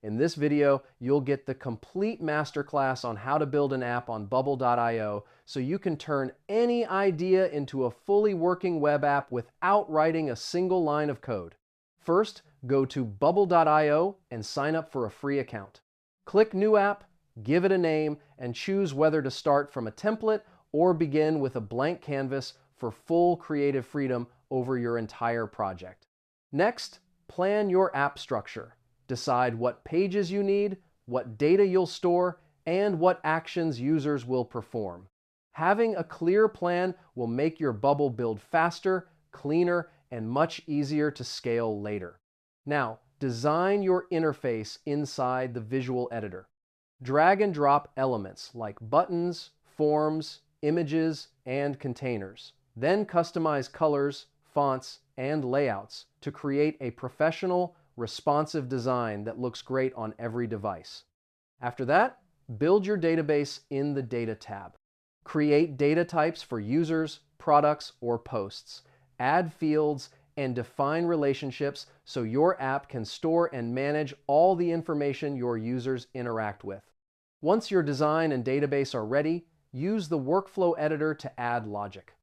In this video, you'll get the complete masterclass on how to build an app on Bubble.io so you can turn any idea into a fully working web app without writing a single line of code. First, go to Bubble.io and sign up for a free account. Click New App, give it a name, and choose whether to start from a template or begin with a blank canvas for full creative freedom over your entire project. Next, plan your app structure. Decide what pages you need, what data you'll store, and what actions users will perform. Having a clear plan will make your Bubble build faster, cleaner, and much easier to scale later. Now, design your interface inside the visual editor. Drag and drop elements like buttons, forms, images, and containers. Then customize colors, fonts, and layouts to create a professional, responsive design that looks great on every device. After that, build your database in the Data tab. Create data types for users, products, or posts. Add fields and define relationships so your app can store and manage all the information your users interact with. Once your design and database are ready, use the workflow editor to add logic.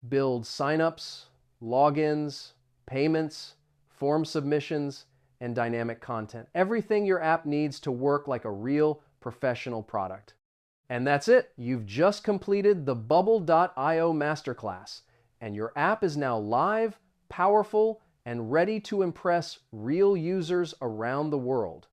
Build signups, logins, payments, form submissions, and dynamic content. Everything your app needs to work like a real professional product. And that's it. You've just completed the Bubble.io Masterclass, and your app is now live, powerful, and ready to impress real users around the world.